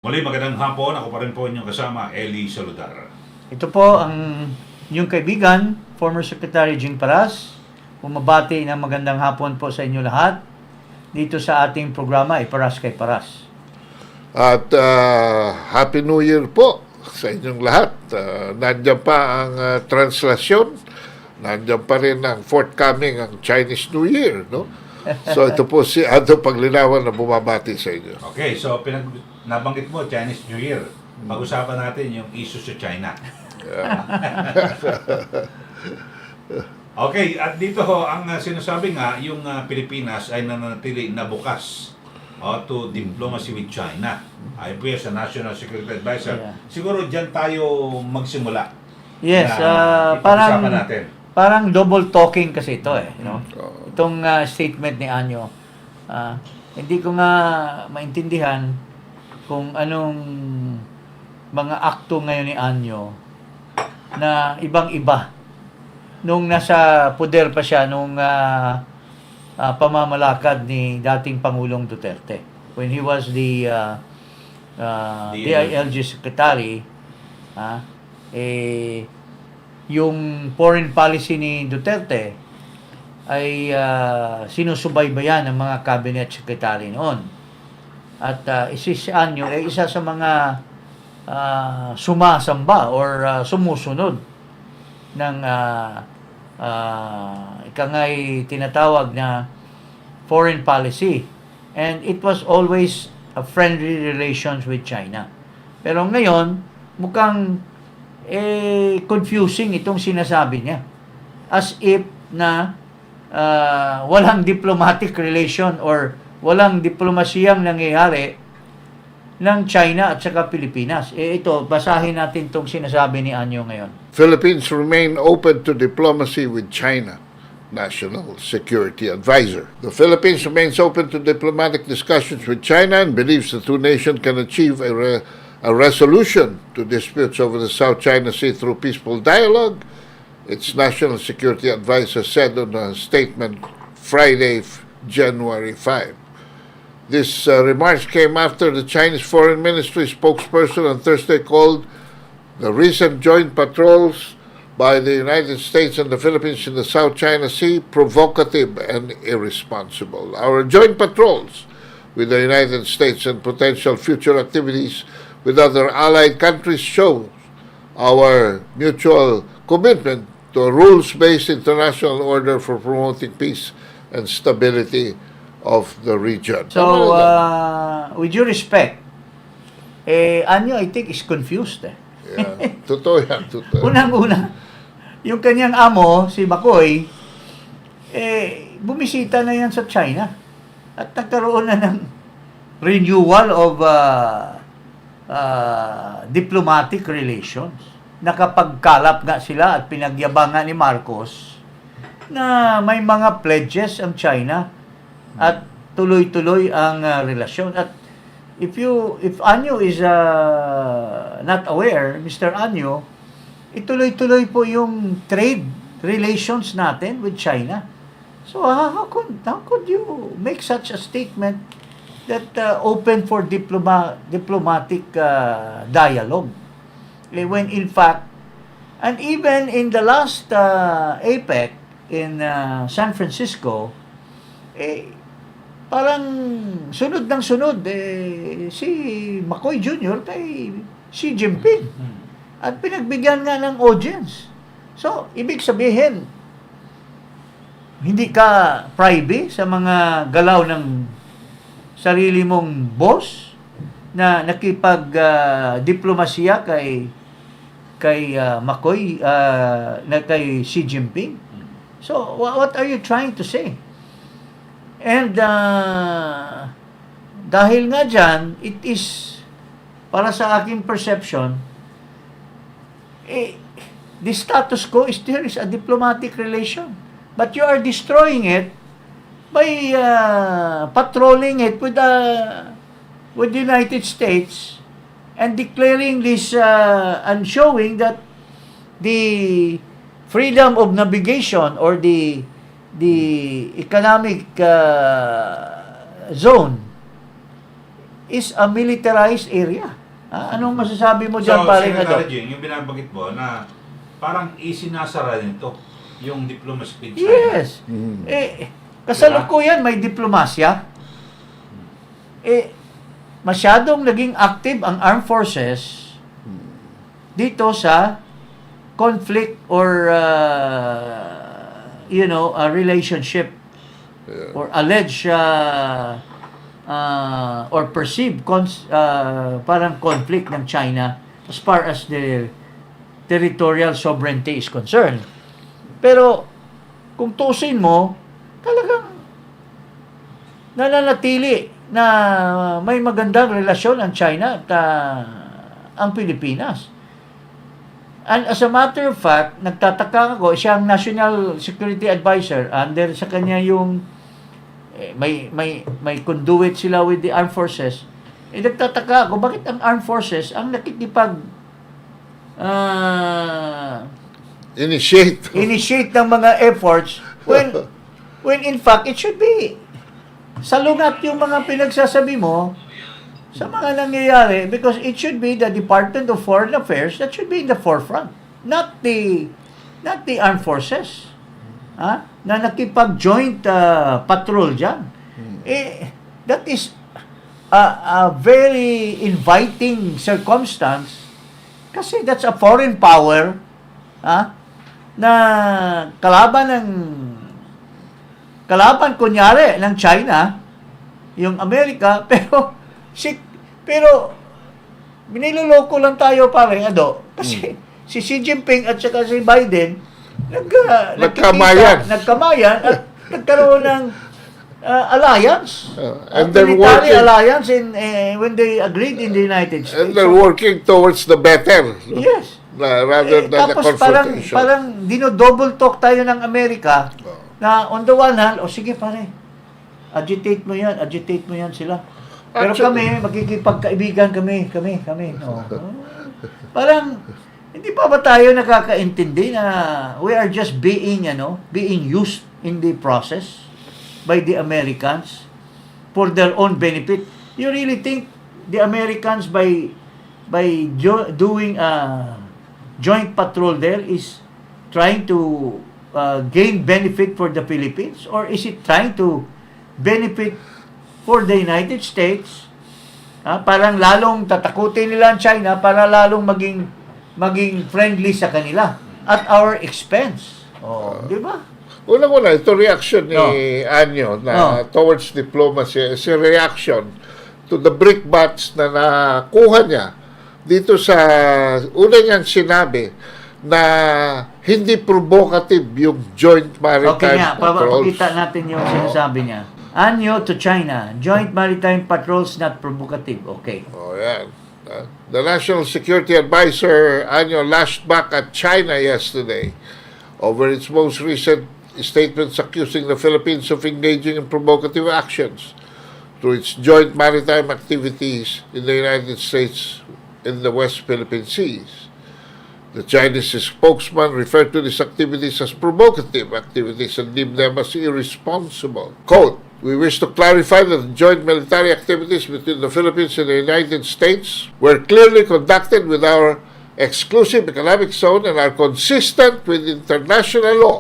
Muli, magandang hapon. Ako pa rin po inyong kasama, Eli Saludar. Ito po ang inyong kaibigan, former Secretary Jing Paras. Bumabati ng magandang hapon po sa inyo lahat dito sa ating programa, Paras kay Paras. At Happy New Year po sa inyong lahat. Nandiyan pa ang translasyon. Nandiyan pa rin ang forthcoming ang Chinese New Year, no? So ito po si Ado Paglinawan na bumabati sa inyo. Okay, so nabanggit mo Chinese New Year. Pag-usapan natin yung issue sa China. Okay, at dito ho, ang sinasabi nga, yung Pilipinas ay nananatili na bukas to diplomacy with China. Ay po sa National Security Advisor. Yeah. Siguro dyan tayo magsimula. Yes, na parang ipag-usapan natin. parang double talking kasi ito no? Itong statement ni Anyo. Hindi ko nga maintindihan kung anong mga akto ngayon ni Anyo na ibang-iba nung nasa poder pa siya nung pamamalakad ni dating Pangulong Duterte when he was the DILG Secretary. Yung foreign policy ni Duterte ay sinusubaybayan ng mga cabinet secretary noon. At si Anyo ay isa sa mga sumasamba or sumusunod ng ikangay tinatawag na foreign policy. And it was always a friendly relations with China. Pero ngayon, mukhang confusing itong sinasabi niya. As if na walang diplomatic relation or walang diplomasiyang nangyayari ng China at saka Pilipinas. Ito, basahin natin itong sinasabi ni Anyo ngayon. Philippines remain open to diplomacy with China, National Security Advisor. The Philippines remains open to diplomatic discussions with China and believes the two nations can achieve a resolution to disputes over the South China Sea through peaceful dialogue, its National Security Advisor said on a statement Friday, January 5. These remarks came after the Chinese Foreign Ministry spokesperson on Thursday called the recent joint patrols by the United States and the Philippines in the South China Sea provocative and irresponsible. Our joint patrols with the United States and potential future activities with other allied countries show our mutual commitment to a rules-based international order for promoting peace and stability of the region. So, with due respect, Anyo, I think, is confused. Yeah. Totoo yan, totoo. Unang-una, yung kanyang amo, si Bacoy, bumisita na yan sa China. At nagkaroon na ng renewal of diplomatic relations. Nakapagkalap nga sila at pinagyabangan ni Marcos na may mga pledges ang China at tuloy-tuloy ang relasyon. At if Anyo is not aware, Mr. Anyo, ituloy-tuloy po yung trade relations natin with China. So how could you make such a statement that open for diplomatic dialogue? When in fact, and even in the last APEC in San Francisco, parang sunod ng sunod si McCoy Jr. kay Xi Jinping. At pinagbigyan nga ng audience. So, ibig sabihin, hindi ka privy sa mga galaw ng sarili mong boss na nakipag-diplomasiya kay McCoy, kay Xi Jinping. So, what are you trying to say? And dahil nga dyan, it is, para sa aking perception, the status quo is there is a diplomatic relation. But you are destroying it by patrolling it with the United States and declaring this and showing that the freedom of navigation or the economic zone is a militarized area. Anong masasabi mo dyan, paring Secretary Jing, yung binabanggit mo na parang isinasara nito yung diplomacy with China. Yes. Kasalukuyan may diplomasya. Masyadong naging active ang armed forces dito sa conflict or a relationship or alleged or perceived parang conflict ng China as far as the territorial sovereignty is concerned. Pero kung tusin mo, talagang nananatili na may magandang relasyon ang China at ang Pilipinas. And as a matter of fact, nagtataka ako, siyang National Security Advisor, under sa kanya yung may conduit sila with the armed forces. Nagtataka ako, bakit ang armed forces ang nakikipag initiate ng mga efforts when in fact it should be salungat yung mga pinagsasabi mo sa mga nangyayari, because it should be the Department of Foreign Affairs that should be in the forefront, not the armed forces na nakipag-joint patrol dyan. That is a very inviting circumstance kasi that's a foreign power na kalaban kunyari ng China, yung Amerika, pero biniloloko lang tayo pare, kasi si Xi Jinping at saka si Biden nagkamayan at nagkaroon ng alliance, military alliance when they agreed in the United States. And they're working towards the better. Yes. Rather than the tapos confrontation. parang dino-double talk tayo ng Amerika na on the one hand, sige pare, agitate mo yan sila. Pero kami, magkikipagkaibigan kami. Parang, hindi pa ba tayo nakakaintindi na we are just being used in the process by the Americans for their own benefit? You really think the Americans by doing a joint patrol there is trying to gain benefit for the Philippines, or is it trying to benefit for the United States? Parang lalong tatakutin nila ang China para lalong maging friendly sa kanila at our expense. Di ba? Unang-una, ito reaction ni Anyo na towards diplomacy is a reaction to the brickbats na nakuha niya dito sa una niyang sinabi na hindi provocative yung joint maritime patrols. Pakita natin yung sinasabi niya. Anyo to China, joint maritime patrols not provocative. Okay. Yan. The National Security Advisor Anyo lashed back at China yesterday over its most recent statements accusing the Philippines of engaging in provocative actions through its joint maritime activities in the United States in the West Philippine Seas. The Chinese spokesman referred to these activities as provocative activities and deemed them as irresponsible. Quote, "We wish to clarify that the joint military activities between the Philippines and the United States were clearly conducted with our exclusive economic zone and are consistent with international law,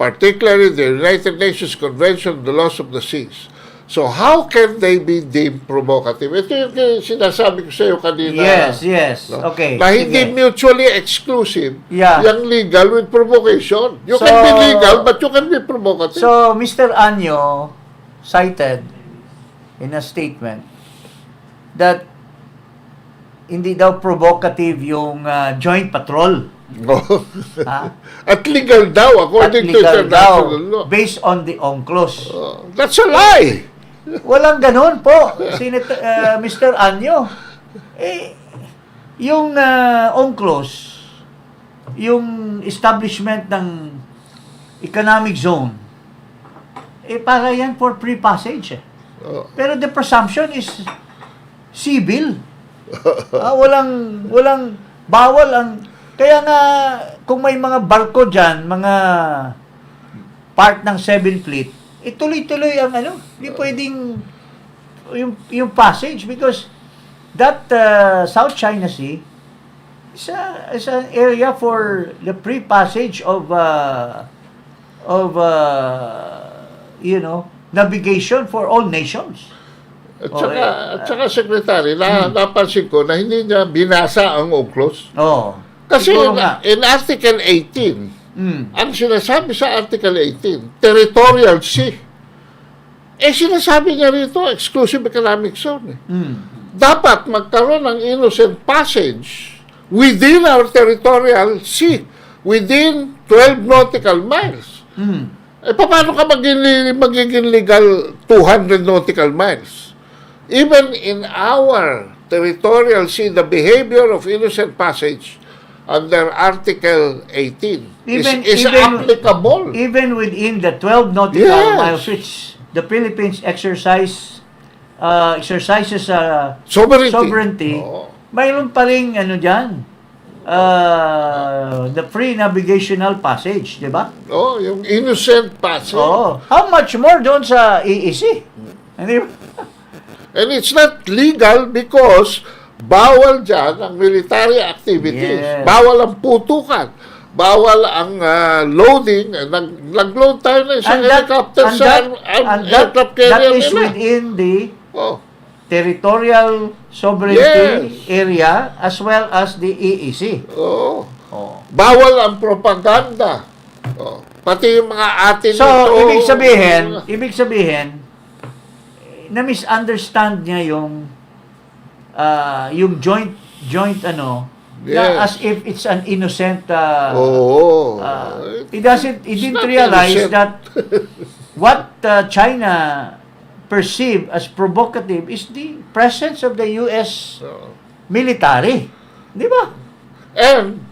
particularly the United Nations Convention on the Laws of the Seas." So, how can they be deemed provocative? Ito yung sinasabi ko sa iyo kanina. Yes. No? Okay. Na hindi mutually exclusive. Yeah. Yung legal with provocation. You can be legal, but you can be provocative. So, Mr. Anyo cited in a statement that hindi daw provocative yung joint patrol. At legal daw, according to international law. Based on the UNCLOS. That's a lie! Walang ganun po, Mr. Anyo. Yung UNCLOS, yung establishment ng economic zone, para yan for free passage. Pero the presumption is civil. Walang bawal ang... Kaya nga, kung may mga barko dyan, mga part ng 7th Fleet, tuloy-tuloy ang hindi pwedeng yung passage, because that South China Sea is an area for the free passage of navigation for all nations. At saka Secretary, napansin ko na hindi niya binasa ang UNCLOS. Oh. Kasi Siguro nga. in Article 18, ang sinasabi sa Article 18, territorial sea. Sinasabi niya rito, exclusive economic zone. Dapat magkaroon ng innocent passage within our territorial sea, within 12 nautical miles. Paano ka magiging legal 200 nautical miles? Even in our territorial sea, the behavior of innocent passage under Article 18 is applicable. Even within the 12 nautical miles, which the Philippines exercises sovereignty, mayroon pa rin the free navigational passage, di ba? Yung innocent passage. How much more doon sa EEC? Hindi ba? And it's not legal because bawal dyan ang military activities. Yes. Bawal ang putukan. Bawal ang loading. Nag-load tayo na isang helicopter sa aircraft carrier that is nila. within the territorial sovereignty area as well as the EEC. Bawal ang propaganda. Pati yung mga atin So, ibig sabihin, na-misunderstand niya yung joint na as if it's an innocent he didn't realize that what China perceive as provocative is the presence of the US military. Di ba? And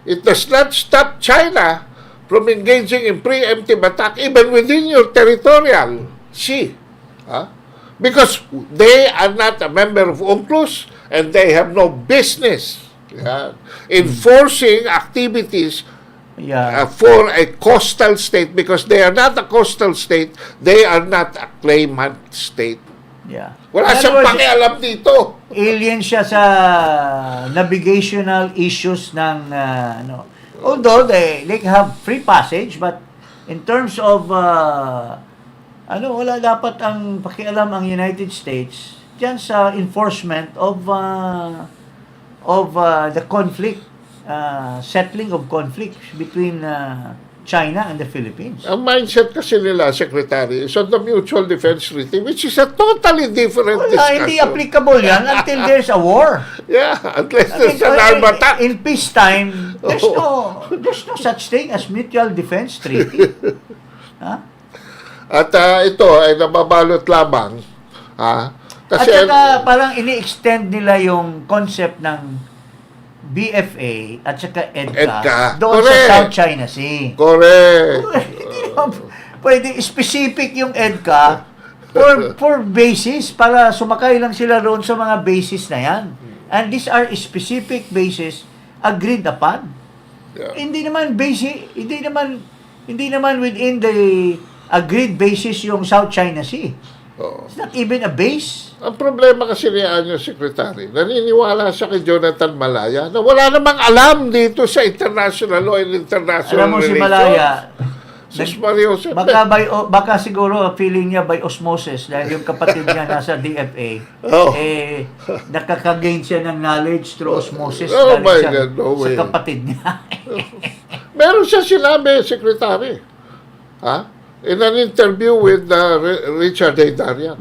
it does not stop China from engaging in preemptive attack even within your territorial sea. Because they are not a member of UNCLOS and they have no business enforcing activities for a coastal state, because they are not a coastal state, they are not a claimant state. Wala siyang pakialam dito. Alien siya sa navigational issues ng although they have free passage, but in terms of wala dapat ang pakialam ang United States diyan sa enforcement of the conflict, settling of conflicts between China and the Philippines. Ang mindset kasi nila, Secretary, is on the Mutual Defense Treaty, which is a totally different discussion. Hindi applicable yan until there's a war. Unless there's an arm attack. In peacetime, there's no such thing as Mutual Defense Treaty. At ito ay nababalot lamang. Kasi, at saka parang ini-extend nila yung concept ng BFA at saka EDCA doon sa South China Sea. Correct. Pwede specific yung EDCA for basis, para sumakay lang sila doon sa mga basis na yan. And these are specific basis agreed upon. Hindi naman within the agreed basis yung South China Sea. It's not even a base. Ang problema kasi ni Anyo Secretary, naniniwala siya kay Jonathan Malaya na wala namang alam dito sa international law and international relations. Alam mo si Malaya, baka siguro feeling niya by osmosis dahil yung kapatid niya nasa DFA, nakakagain siya ng knowledge through osmosis sa kapatid niya. Meron siya sinabi, Secretary, in an interview with Richard A. Darian.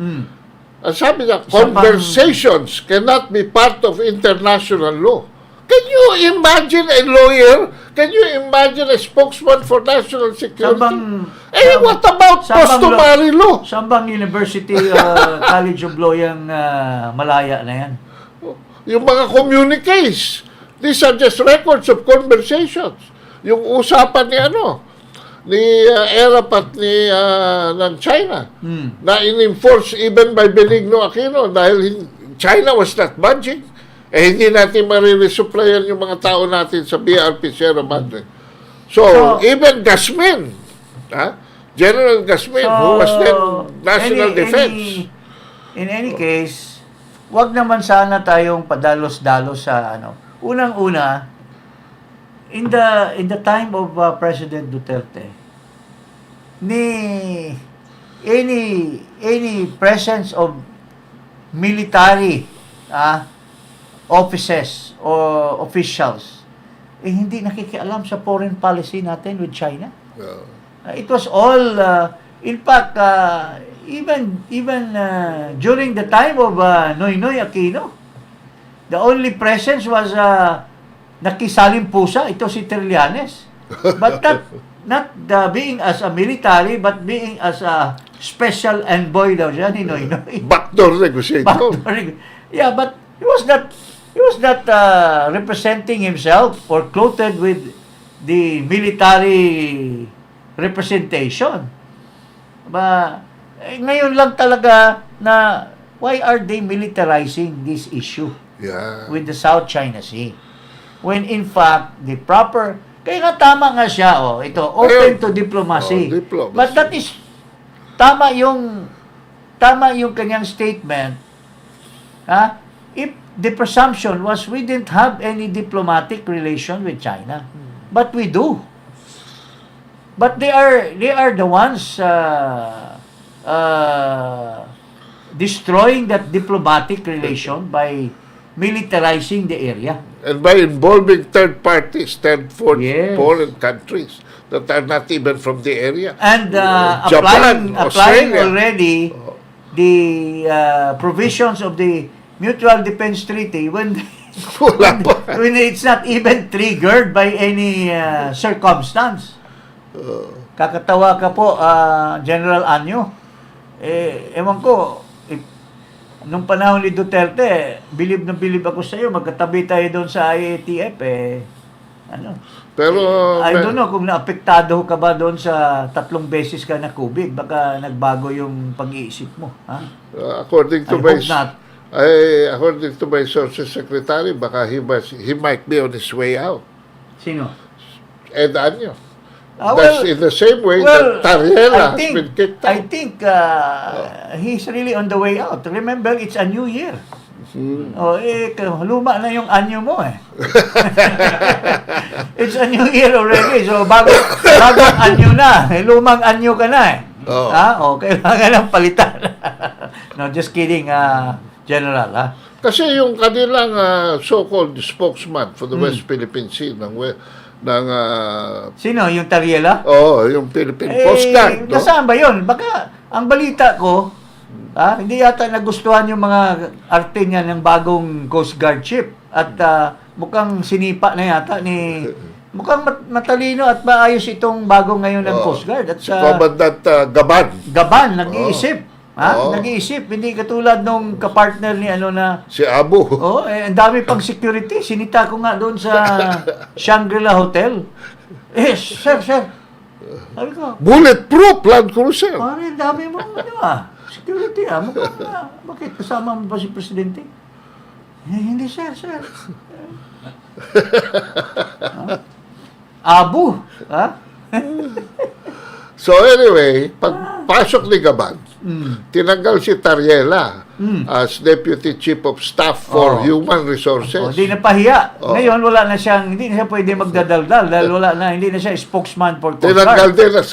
Ang sabi niya, conversations cannot be part of international law. Can you imagine a lawyer? Can you imagine a spokesman for national security? What about customary law? Sambang University College of Law yung Malaya na yan. Yung mga communiques, these are just records of conversations. Yung usapan ni Erap at ng China na in-enforce even by Benigno Aquino dahil China was not budging. Hindi natin mariresupplyan yung mga tao natin sa BRP Sierra Madre. So even Gasmin, General Gasmin, who was then National Defense, In any case, wag naman sana tayong padalos-dalos sa ano. Unang-una, in the time of President Duterte, any presence of military offices or officials hindi nakikialam sa foreign policy natin with China. It was all in fact even during the time of Noynoy Aquino, the only presence was nakisaling pusa, ito si Trillanes. But not being as a military, but being as a special envoy daw siya ni Noynoy. Backdoor negotiator. Yeah, but he was not representing himself or clothed with the military representation. Ngayon lang talaga na why are they militarizing this issue with the South China Sea? When in fact, the proper... Kaya nga tama nga siya, ito, open to diplomacy. Diplomacy. But that is, tama yung kanyang statement, if the presumption was we didn't have any diplomatic relation with China. But we do. But they are the ones destroying that diplomatic relation by militarizing the area. And by involving third parties, Yes. foreign countries that are not even from the area. And Japan, applying Australia. already the provisions of the Mutual Defense Treaty when Wala pa. when it's not even triggered by any circumstance. Kakatawa ka po, General Anyo. Ewan ko, nung panahon ni Duterte, bilib na bilib ako sa iyo, magkatabi tayo doon sa IATF, Pero, I don't know kung naapektado ka ba doon sa 3 beses ka na kubig, baka nagbago yung pag-iisip mo. Ha? according to I my hope not. according to my sources secretary, baka he might be on his way out. Sino? Ed Anyo. Well, That's in the same way that Tariela has been kicked out. I think he's really on the way out. Remember, it's a new year. Luma na yung anyo mo It's a new year already. So, bagong anyo na. Lumang anyo ka na kailangan ng palitan. No, just kidding, General. Kasi yung kanilang so-called spokesman for the West Philippine Sea Sino? Yung Tariela? yung Philippine Coast Guard. No? Nasaan ba yun? Baka, ang balita ko, hindi yata nagustuhan yung mga arte niya ng bagong Coast Guard ship. At mukhang sinipa na yata ni... Mukhang matalino at maayos itong bagong ngayon ng Coast Guard. At Si Commandant Gaban, nag-iisip. Nag-iisip. Hindi katulad nung kapartner ni si Abu. ang dami pang security. Sinita ko nga doon sa Shangri-La Hotel. Sir. Sabi ko, Bulletproof Land Cruiser. pare, dami mo security mukhang bakit kasama mo ba si Presidente? Hindi sir. Abu, So anyway, pagpasok ni Gaban, tinanggal si Tariela as Deputy Chief of Staff for Human Resources. Hindi na pahiya. Ngayon hindi na siya pwede magdadaldal dahil hindi na siya spokesman for Coast Tinanggal Guard. din as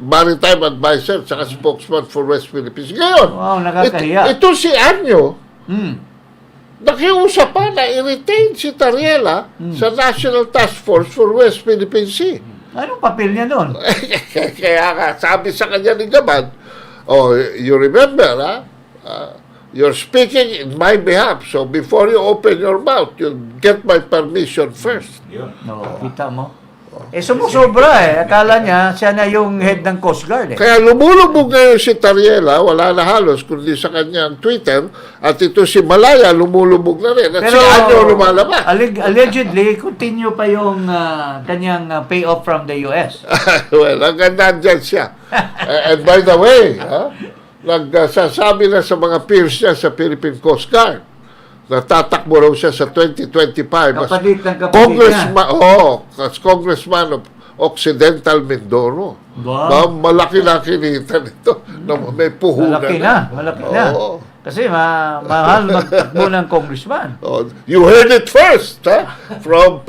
Maritime Advisor at spokesman for West Philippines. Ngayon, Wow, nakakahiya. ito si Anyo, nakiusap pa na i-retain si Tariela sa National Task Force for West Philippine Sea. Anong papel niya doon? Kaya nga, sabi sa kanya ni Gaban, you remember, you're speaking in my behalf, so before you open your mouth, you'll get my permission first. Kita mo? Sumusobra Akala niya, siya na yung head ng Coast Guard Kaya lumulubog ngayon si Tariela, wala na halos, kundi sa kanyang Twitter, at ito si Malaya, lumulubog na rin. At Pero, si Anyo lumalabas. allegedly, continue pa yung kanyang payoff from the US. Well, hanggang nandyan siya. And by the way, nagsasabi na sa mga peers niya sa Philippine Coast Guard, natatakbo raw siya sa 2025 as Congressman of Occidental Mindoro. Wow. Malaki na kinita nito. May puhunan. Malaki na. Kasi mahal magtakbo ng congressman. Oh, you heard it first, ha? From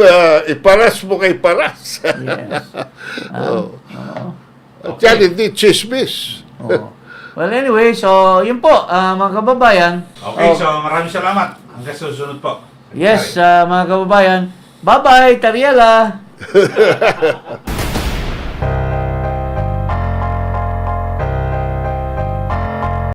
iparas mo kay paras. Yes. Oh. Oo. At yan, hindi chismis. Oo. Well, anyway, so yun po, mga kababayan. Okay, Oh, so maraming salamat. Hanggang sa susunod po. yes, mga kababayan. Bye-bye, Tariela!